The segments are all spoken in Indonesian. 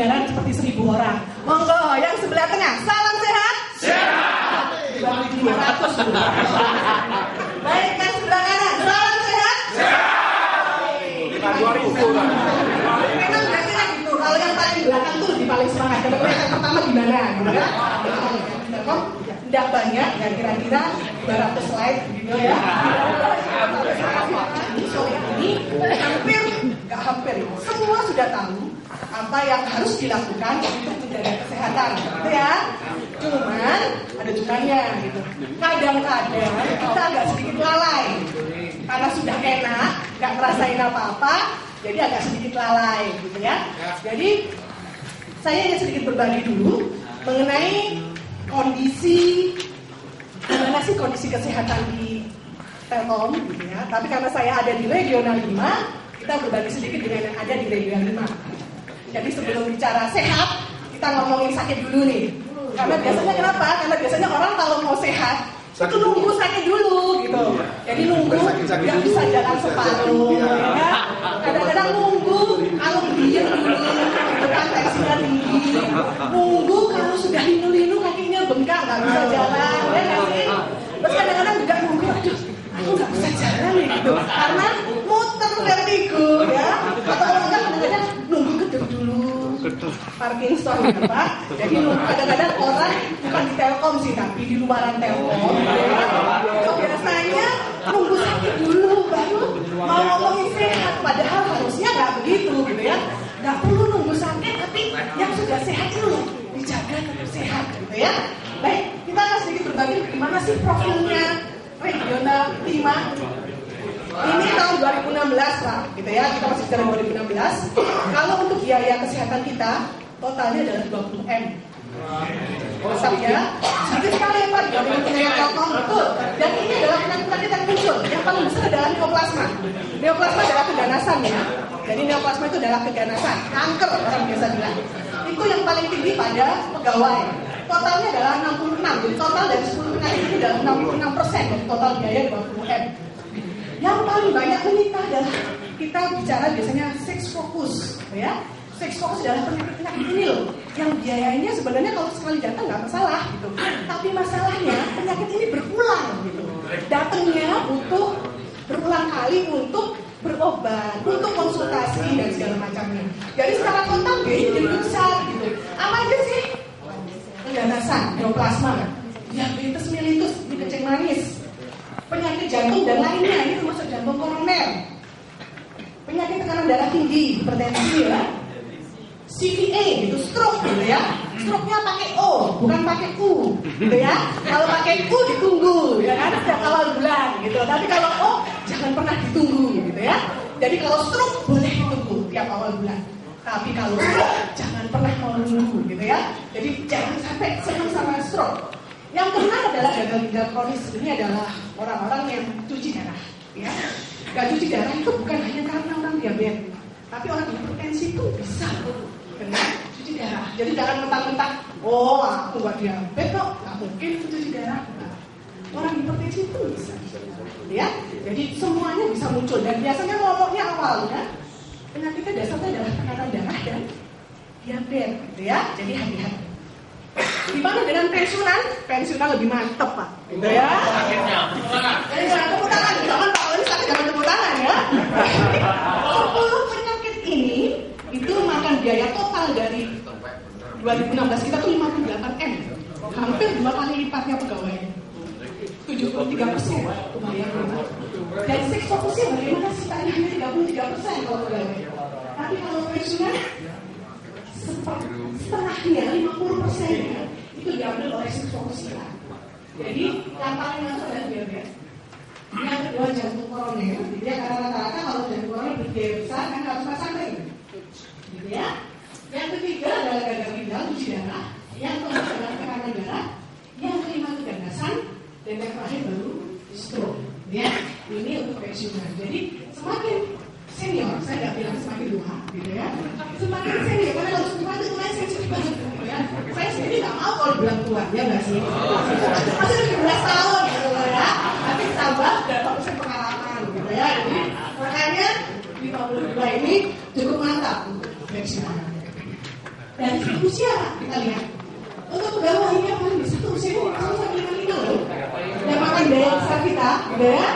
berjalan seperti 1.000 orang. Monggo, yang sebelah tengah, salam sehat. Sehat. Dibagi 500. Baik, yang sebelah kanan, salam sehat. Sehat. 2.000 kan. Memang biasanya gitu. Kalau yang paling belakang tuh lebih paling semangat. Karena kelihatan pertama gimana, gitu kan? Tidak banyak, ya kira-kira 200 slide gitu ya. Sore ini hampir semua sudah tahu apa yang harus dilakukan untuk menjaga kesehatan, gitu ya. Cuman ada cumannya gitu. Kadang-kadang kita agak sedikit lalai karena sudah enak, nggak ngerasain apa-apa, jadi agak sedikit lalai, gitu ya. Jadi saya ingin sedikit berbagi dulu mengenai gimana sih kondisi kesehatan di Telkom, gitu ya. Tapi karena saya ada di Regional 5, kita berbagi sedikit dengan yang ada di Regional 5. Jadi sebelum bicara sehat, kita ngomongin sakit dulu nih. Karena biasanya kenapa? Karena biasanya orang kalau mau sehat itu nunggu sakit dulu gitu. Jadi nunggu nggak bisa jalan separuh, ya. Kadang-kadang nunggu kalau diem dulu, depan tensinya tinggi. Nunggu kalau sudah linu-linu kakinya bengkak nggak bisa jalan, ya nggak sih? Terus kadang-kadang juga nunggu, aduh, aku nggak bisa jalan nih gitu. Karena muter vertigo, ya. Atau enggak kadang-kadang nunggu kedep dulu. Parkinson ya Pak. Jadi kadang-kadang orang bukan di Telkom sih, tapi di luaran Telkom itu biasanya nunggu sakit dulu baru mau ngomongin sehat. Padahal harusnya nggak begitu gitu ya. Nggak perlu nunggu sakit, tapi yang sudah sehat itu dijaga tetap sehat gitu ya. Baik, kita akan sedikit berbagi gimana sih profilnya Regional 5. Ini tahun 2016 Pak, gitu ya, kita masih sekarang 2016. Kalau untuk biaya kesehatan kita, totalnya adalah 20M. Ya, sedikit sekali ya Pak, dibandingkan penyakit Telkom, betul. Dan ini adalah penyakit yang muncul. Yang paling besar adalah neoplasma. Neoplasma adalah keganasan ya. Jadi neoplasma itu adalah keganasan, kanker orang biasa bilang. Itu yang paling tinggi pada pegawai. Totalnya adalah 66. Jadi total dari 10 penyakit itu adalah 66% dari total biaya 20M. Yang paling banyak menyita adalah kita bicara biasanya sex focus, ya. Sex focus adalah penyakit ini loh, yang biayanya sebenarnya kalau sekali datang nggak masalah gitu. Tapi masalahnya penyakit ini berulang gitu. Datangnya untuk berulang kali untuk berobat, untuk konsultasi dan segala macamnya. Jadi secara total biayanya jadi besar gitu. Apa aja sih? Keganasan, neoplasma, diabetes mellitus, ini kencing manis. Penyakit jantung dan lainnya, ini termasuk jantung koroner, penyakit tekanan darah tinggi, hipertensi ya, CVA gitu, stroke gitu ya. Stroke-nya pakai O, bukan pakai U, gitu ya. Kalau pakai U ditunggu, ya kan, setiap awal bulan gitu. Tapi kalau O jangan pernah ditunggu, gitu ya. Jadi kalau stroke boleh ditunggu tiap awal bulan. Tapi kalau stroke jangan pernah mau menunggu, gitu ya. Jadi jangan sampai senang sama stroke. Yang kena adalah gagal ginjal kronis. Ini adalah orang-orang yang cuci darah, ya. Gak cuci darah itu bukan hanya karena orang diabetes, tapi orang hipertensi itu bisa kena cuci darah. Jadi jangan mentang-mentang, oh aku gak diabetes kok, gak mungkin cuci darah. Nah, orang hipertensi itu bisa, ya. Jadi semuanya bisa muncul dan biasanya ngomongnya awalnya penyakitnya dasarnya adalah tekanan darah dan diabetes, gitu ya. Jadi hati-hati. Gimana dengan pensiunan? Pensiunan lebih mantep Pak, gitu ya. Jadi jangan tepuk tangan, jangan Pak, ini sakit jangan tepuk tangan ya. 10 penyakit ini itu makan biaya total dari 2016 kita tuh 58M, hampir 2 kali lipatnya pegawai. 73% kebayang. Dan seks fokusnya bagaimana sih? Tadi hanya 33% kalau pegawai. Tapi kalau pensiunan setengahnya 50% itu diambil oleh seks fokusnya. Jadi yang paling masuk adalah diabetes. Yang kedua jantung koroner, gitu ya. Karena rata-rata kalau jantung koroner berbiaya besar kan harus pasang ring, gitu ya. Yang ketiga adalah gagal ginjal, cuci darah. Yang keempat adalah tekanan darah. Yang kelima keganasan. Dan yang terakhir baru stroke, ya. Ini untuk pensiunan. Jadi semakin senior, saya nggak bilang semakin tua, gitu ya. Semakin senior, karena kalau semakin tua saya sensitif banget, gitu ya. Saya sendiri nggak mau kalau bilang tua, ya nggak sih? Masih 17 tahun, gitu ya. Tapi tambah berapa persen pengalaman, gitu ya. Jadi makanya 52 ini cukup mantap untuk pensiunan. dari segi usia kita lihat. Untuk pegawai ini yang paling besar tuh usianya 50 sampai 55 loh. Yang makan biaya besar kita, ya.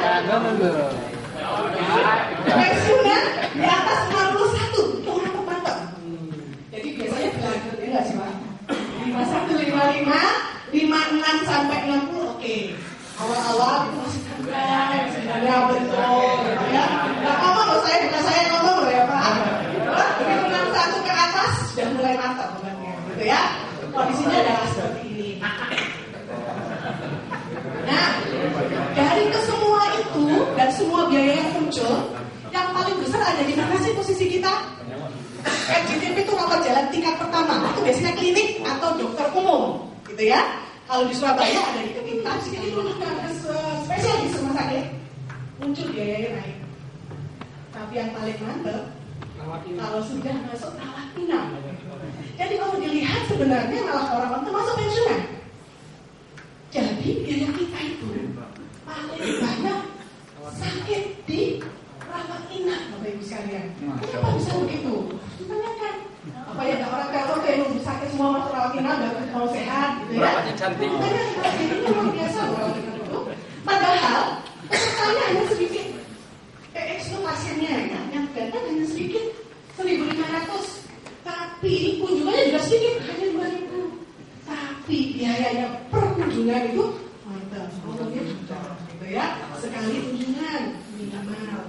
Pensiunnya di atas 61, itu orang termantap. Jadi biasanya belajar ya nggak sih Pak? 51, 55, 56 sampai 60, oke. Awal-awal itu masih santai, sebenarnya betul, ya. Nggak apa-apa loh bukan saya ngomong loh ya Pak. Begitu 61 ke atas sudah mulai mantap obatnya, gitu ya. Kondisinya adalah seperti ini. Nah, dari kesemua itu dan semua biaya yang muncul, yang paling besar ada di mana sih posisi kita? RJTP itu rawat jalan tingkat pertama, itu biasanya klinik atau dokter umum, gitu ya. Kalau di Surabaya ada di Ketinta, sini itu spesialis rumah sakit, muncul biayanya naik. Tapi yang paling mantap, kalau sudah masuk rawat inap. Jadi kalau dilihat sebenarnya malah orang-orang termasuk pensiunan. Jadi biaya kita itu paling banyak sakit di rawat inap, Bapak Ibu sekalian. Kenapa bisa begitu? Ditanyakan. Apa ya orang kalau nunggu sakit semua masuk rawat inap dan mau sehat, gitu ya? Makanya ini luar biasa rawat inap itu. Padahal pesertanya hanya sedikit. Itu pasiennya ya, yang datang hanya sedikit, 1.500. Tapi kunjungannya juga sedikit, hanya 2.000. Tapi biayanya per kunjungan itu mantap, ngomongnya juta, gitu ya. Sekali kunjungan minimal.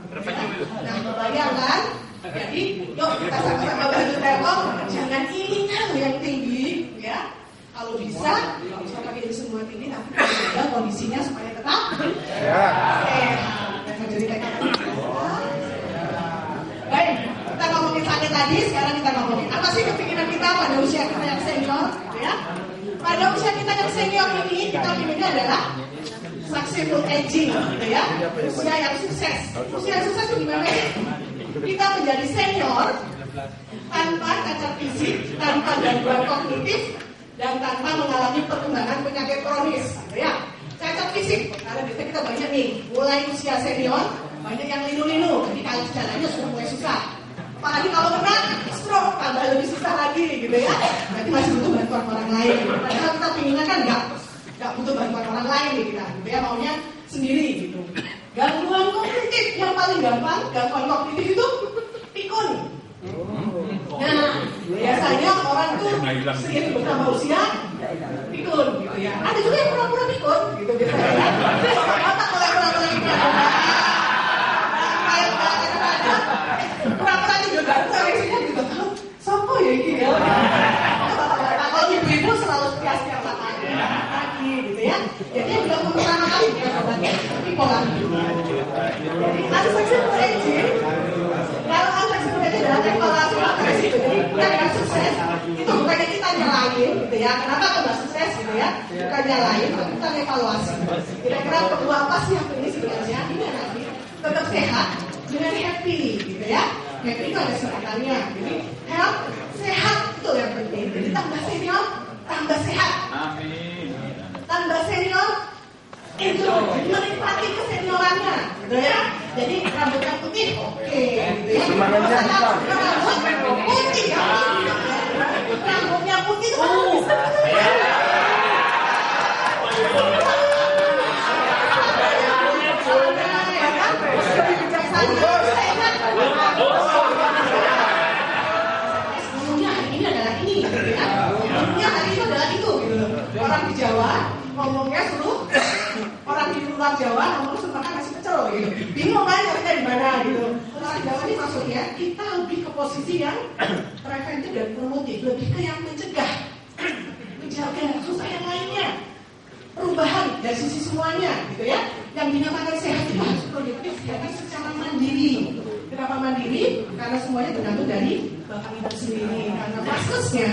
Nah, bayangkan. Jadi, yuk kita sama-sama bantu Telkom, jangan inginkan yang tinggi, ya. Kalau bisa pakai ini semua tinggi, tapi kalau kondisinya supaya tetap sehat. Jadi baik, kita ngomongin sakit tadi, sekarang kita ngomongin apa sih kepikiran kita pada usia kita yang senior, gitu ya? Pada usia kita yang senior ini, kita pilihnya adalah successful aging, gitu ya? Usia yang sukses. Usia yang sukses itu gimana sih? Kita menjadi senior tanpa cacat fisik, tanpa gangguan kognitif, dan tanpa mengalami perkembangan penyakit kronis, gitu ya? Cacat fisik, karena biasanya kita banyak nih, mulai usia senior, banyak yang linu-linu, jadi kalau jalannya sudah mulai susah. Apalagi kalau kena stroke, tambah lebih susah lagi, gitu ya. Berarti masih butuh bantuan orang lain. Padahal kita pinginnya kan nggak butuh bantuan orang lain nih kita, gitu ya, maunya sendiri, gitu. Gangguan kognitif yang paling gampang, gangguan kognitif itu pikun. Nah, biasanya orang tuh seiring bertambah usia pikun, gitu ya. Ada juga yang pura-pura pikun, gitu biasanya. Terus otak mulai pura-pura pikun. Pura-pura juga ganteng, isinya gitu. Sopo ya ini ya. Kalau ibu-ibu selalu setiap pagi, gitu ya. Jadi yang bilang pertama kali bukan obatnya, tapi pola hidup. Jadi unsuccessful aging, kalau unsuccessful aging adalah evaluasi progres itu. Jadi kita yang sukses, itu bukannya kita nyalain, gitu ya. Kenapa aku nggak sukses, gitu ya? Bukan nyalain, tapi kita evaluasi. Kira-kira perlu apa sih aku ini sebenarnya? Ini nanti tetap sehat dengan happy, gitu ya. Happy itu ada singkatannya. Jadi health, sehat itu yang penting. Jadi tambah senior, tambah sehat. Amin. Tambah senior, enjoy, menikmati keseniorannya, gitu ya. Jadi rambutnya putih, oke, gitu ya. Rambutnya putih, rambutnya putih itu bisa. Orang di Jawa ngomongnya suruh orang di luar Jawa ngomong suruh makan nasi pecel gitu. Bingung kan caranya di mana gitu. Orang Jawa ini maksudnya kita lebih ke posisi yang preventif dan promotif, lebih ke yang mencegah, menjaga susah yang lainnya. Perubahan dari sisi semuanya gitu ya. Yang dinamakan sehat itu harus produktif jadi secara mandiri. Kenapa mandiri? Karena semuanya tergantung dari bapak ibu sendiri. Karena faskesnya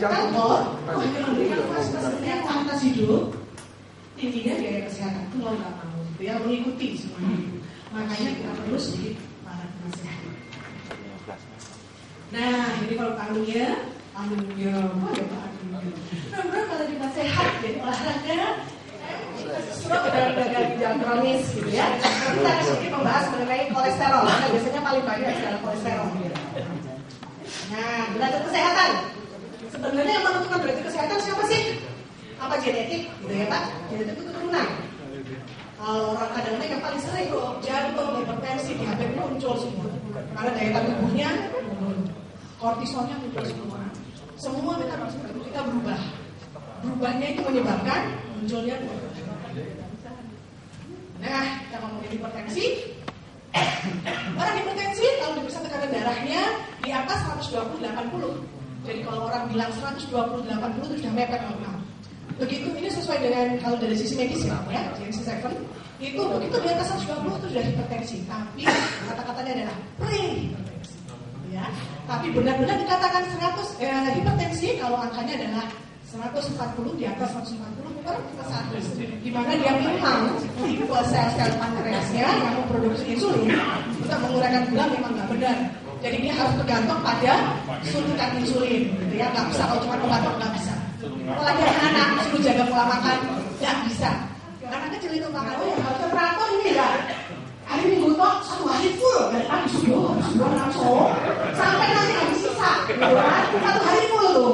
kantor hanya memberikan faskes yang kualitas hidup, tingginya biaya kesehatan itu mau nggak mau, gitu ya, mengikuti semuanya. Makanya kita perlu sedikit para penasehat. Nah, ini kalau panggungnya, oh ya Pak Agung. Nah, kalau kita sehat, jadi olahraga. Stroke dan gagal ginjal kronis gitu ya. Kita akan sedikit membahas mengenai kolesterol. Karena biasanya paling banyak adalah kolesterol. Nah, derajat kesehatan. Sebenarnya yang menentukan derajat kesehatan siapa sih? Apa genetik? Gitu ya Pak? Genetik itu keturunan. Kalau orang kadang-kadang yang paling sering loh, jantung, hipertensi, diabetes muncul semua. Karena daya tahan tubuhnya menurun, kortisolnya muncul semua. Semua metabolisme tubuh kita berubah. Berubahnya itu menyebabkan munculnya. Nah, kita ngomongin hipertensi. Orang hipertensi kalau diperiksa tekanan darahnya di atas 120/80. Jadi kalau orang bilang 120/80 itu sudah mepet normal. Begitu ini sesuai dengan kalau dari sisi medis ya, GMC7 itu begitu di atas 120 itu sudah hipertensi. Tapi kata-katanya adalah pre-hipertensi. Ya, tapi benar-benar dikatakan hipertensi kalau angkanya adalah 140 di atas 140 bukan status, di mana dia memang tipe sel-sel pankreasnya yang memproduksi insulin untuk mengurangkan gula memang nggak benar. Jadi dia harus tergantung pada suntikan insulin, gitu ya. Nggak bisa kalau cuma obat nggak bisa. Apalagi anak suruh jaga pola makan nggak bisa. Anak kecil itu makan ya harusnya teratur ini ya. Hari Minggu toh 1 hari full dari pagi subuh langsung sampai nanti habis sisa, gitu kan? 1 hari full tuh.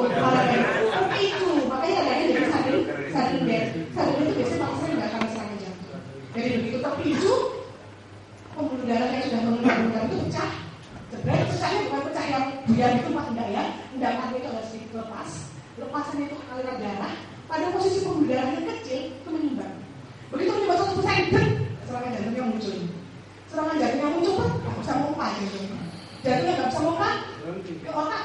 Itu makanya ada dari sadin itu biasanya paling sering nggak karena serangan jantung. Jadi begitu terpicu pembuluh darah yang sudah mengembang itu pecah. Sebenarnya pecahnya bukan pecah yang biar itu Pak, enggak ya. Endapan itu harus dilepas. Lepasannya itu aliran darah. Pada posisi pembuluh darah yang kecil itu menyumbat. Begitu menyumbat satu persen, serangan jantungnya muncul. Serangan jantungnya muncul pun nggak bisa pompa gitu. Jantungnya nggak bisa pompa, ke otak